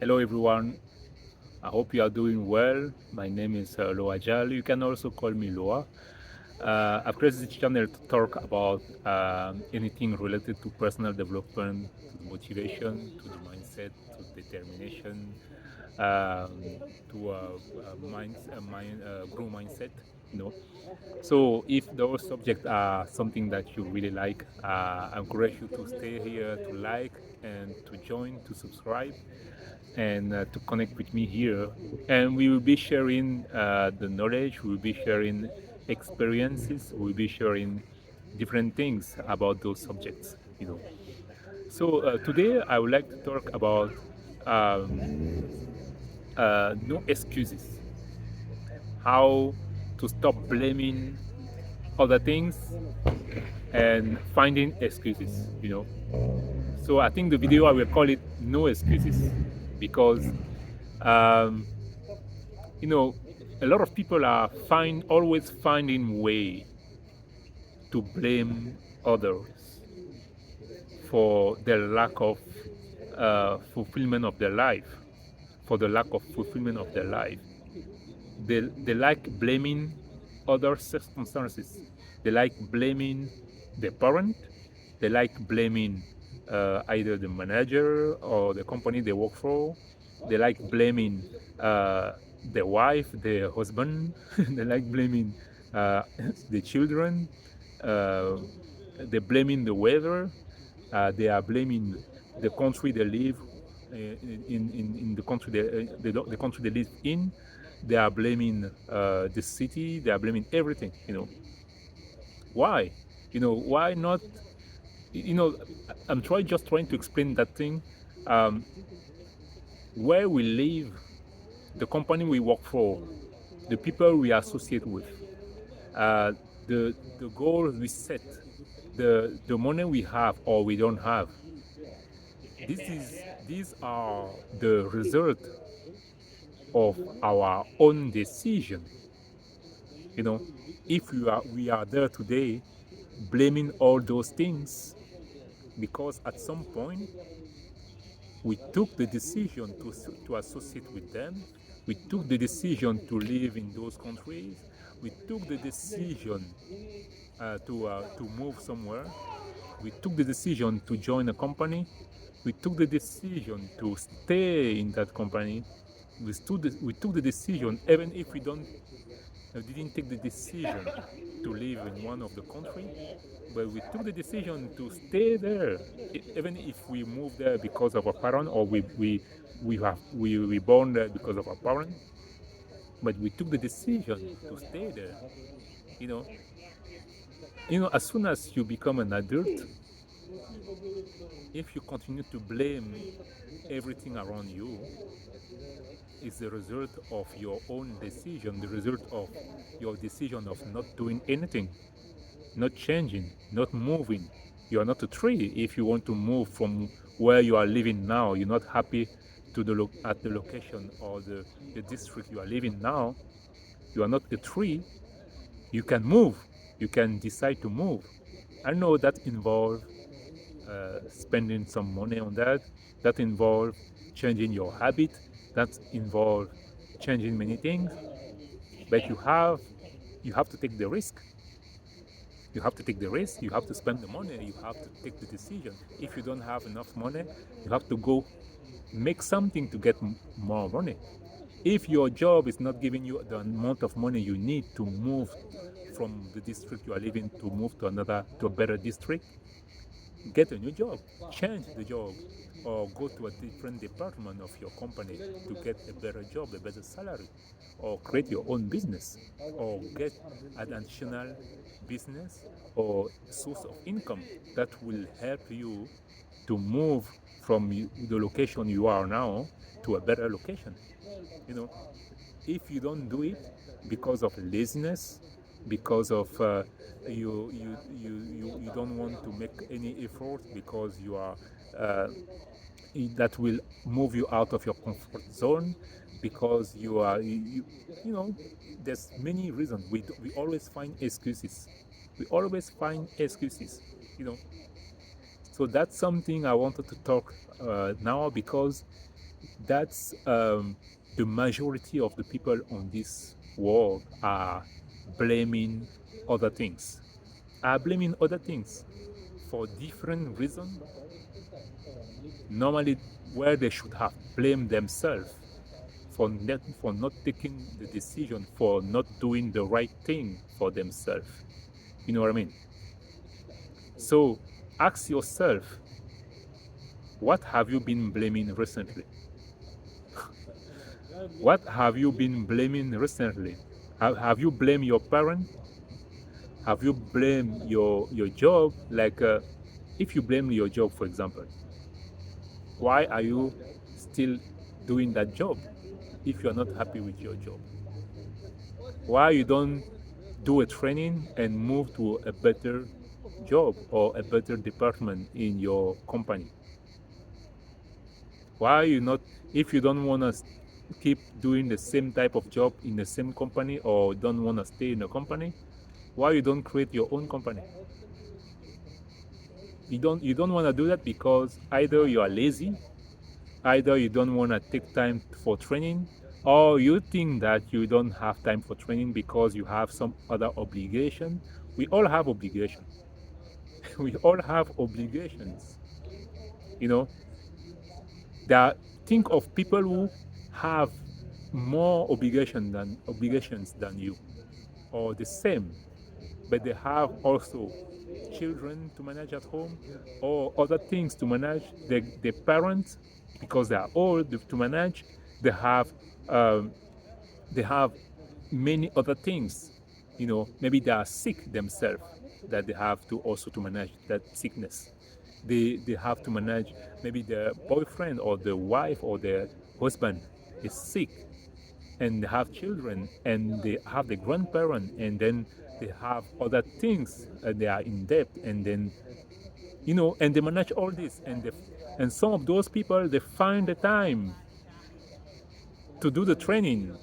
Hello everyone, I hope you are doing well. My name is Loa Jal. You can also call me Loa. I've created this channel to talk about anything related to personal development, to motivation, to the mindset, to determination, to grow mindset. You know. So if those subjects are something that you really like, I encourage you to stay here, to like and to join, to subscribe and to connect with me here. And we will be sharing the knowledge, we will be sharing experiences, we will be sharing different things about those subjects. So today I would like to talk about no excuses, how to stop blaming other things and finding excuses. So I think the video I will call it no excuses because um, you know, a lot of people are always finding way to blame others for the lack of fulfillment of their life, for the lack of fulfillment of their life. They like blaming other circumstances. They like blaming the parent. They like blaming either the manager or the company they work for. They like blaming uh, the wife, the husband. They like blaming uh, the children. Uh, they're blaming the weather. They are blaming the country they live in the country the country they live in. They are blaming the city. They are blaming everything. Why? Why not? You know, I'm trying to explain that thing. Um, where we live, the company we work for, the people we associate with, uh, the goals we set, the money we have or we don't have. These are the result of our own decision. You know, if we are there today, blaming all those things because at some point we took the decision to associate with them. We took the decision to live in those countries. We took the decision to move somewhere. We took the decision to join a company. We took the decision to stay in that company. We took the decision, even if we don't didn't take the decision to live in one of the country, but we took the decision to stay there, even if we moved there because of our parent or we born there because of our parent, but we took the decision to stay there. You know, as soon as you become an adult, if you continue to blame everything around you, it's the result of your own decision, the result of your decision of not doing anything, not changing, not moving. You are not a tree. If you want to move from where you are living now, you're not happy at the location or the district you are living now, you are not a tree. You can move. You can decide to move. I know that involves spending some money on that. That involves changing your habit. That involves changing many things. But you have to take the risk. You have to take the risk, you have to spend the money, you have to take the decision. If you don't have enough money, you have to go make something to get more money. If your job is not giving you the amount of money you need to move from the district you are living to move to a better district, get a new job, change the job, or go to a different department of your company to get a better job, a better salary, or create your own business, or get an additional business or source of income that will help you to move from the location you are now to a better location. You know, if you don't do it because of laziness, because of you don't want to make any effort because you are uh, that will move you out of your comfort zone, because you know there's many reasons. We always find excuses. We always find excuses. You know, so that's something I wanted to talk now because That's the majority of the people on this world are blaming other things. Are blaming other things for different reasons. Normally, where they should have blamed themselves for not taking the decision, for not doing the right thing for themselves. You know what I mean? So ask yourself, what have you been blaming recently? What have you been blaming recently? Have you blamed your parent? Have you blamed your job? Like, if you blame your job, for example, why are you still doing that job if you are not happy with your job? Why you don't do a training and move to a better job or a better department in your company? Why you not, if you don't want to keep doing the same type of job in the same company or don't want to stay in a company, why you don't create your own company? You don't want to do that because either you are lazy, either you don't want to take time for training, or you think that you don't have time for training because you have some other obligation. We all have obligations. We all have obligations. You know, that think of people who have more obligations than you, or the same, but they have also children to manage at home or other things to manage. The parents, because they are old, to manage. They have um, they have many other things. Maybe they are sick themselves, that they have to also to manage that sickness. They have to manage, maybe their boyfriend or the wife or their husband is sick, and they have children, and they have the grandparent, and then they have other things, they are in debt, and then and they manage all this, and some of those people, they find the time to do the training,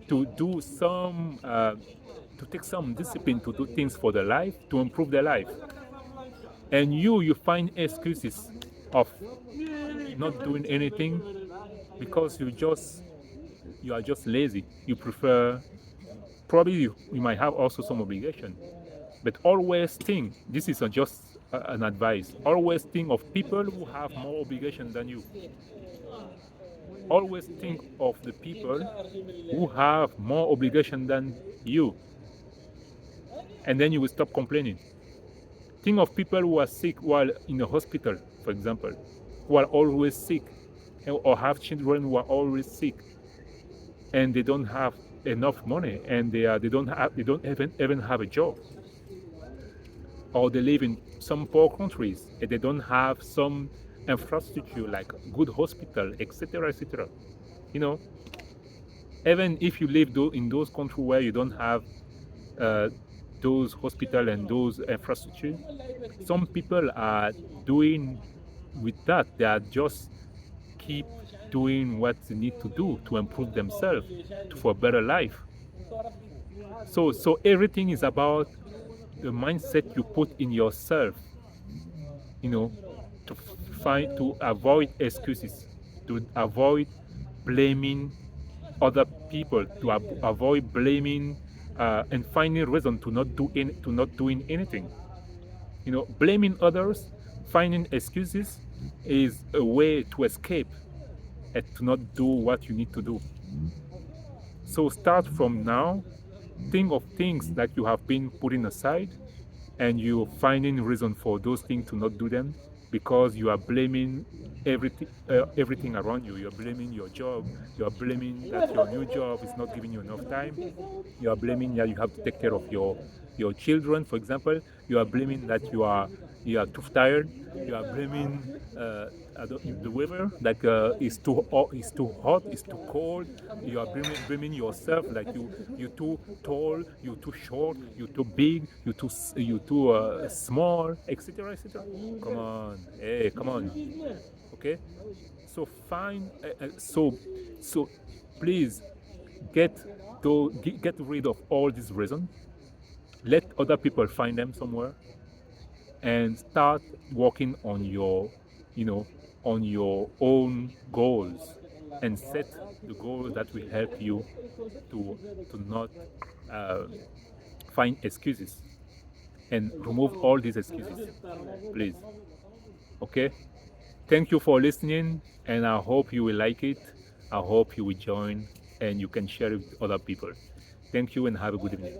to do some to take some discipline, to do things for their life, to improve their life. And you find excuses of not doing anything because you are just lazy. You prefer, probably you might have also some obligation, but always think, this is just an advice, always think of people who have more obligation than you. Always think of the people who have more obligation than you, and then you will stop complaining. Think of people who are sick while in the hospital, for example, who are always sick, or have children who are always sick, and they don't have enough money, and they don't even have a job, or they live in some poor countries and they don't have some infrastructure like good hospital, etc., etc. You know, even if you live in those countries where you don't have uh, those hospital and those infrastructure, some people are doing with that. They are just keep doing what they need to do to improve themselves for a better life. So everything is about the mindset you put in yourself. You know, to avoid excuses, to avoid blaming other people, to avoid blaming and finding reason to not doing anything. Blaming others, finding excuses is a way to escape and to not do what you need to do. So start from now. Think of things that you have been putting aside, and you're finding reason for those things to not do them, because you are blaming everything around you. You're blaming your job. You are blaming that your new job is not giving you enough time. You are blaming that you have to take care of your children, for example. You are blaming that you are too tired. You are blaming the weather, like it's too hot, it's too cold. You are blaming yourself, like you're too tall, you're too short, you're too big, you're too small, etc., etc. Come on, hey, come on, okay. So find so please get get rid of all these reasons. Let other people find them somewhere, and start working on your, you know, on your own goals and set the goals that will help you to not uh, find excuses and remove all these excuses, please. Okay? Thank you for listening, and I hope you will like it. I hope you will join and you can share it with other people. Thank you and have a good evening.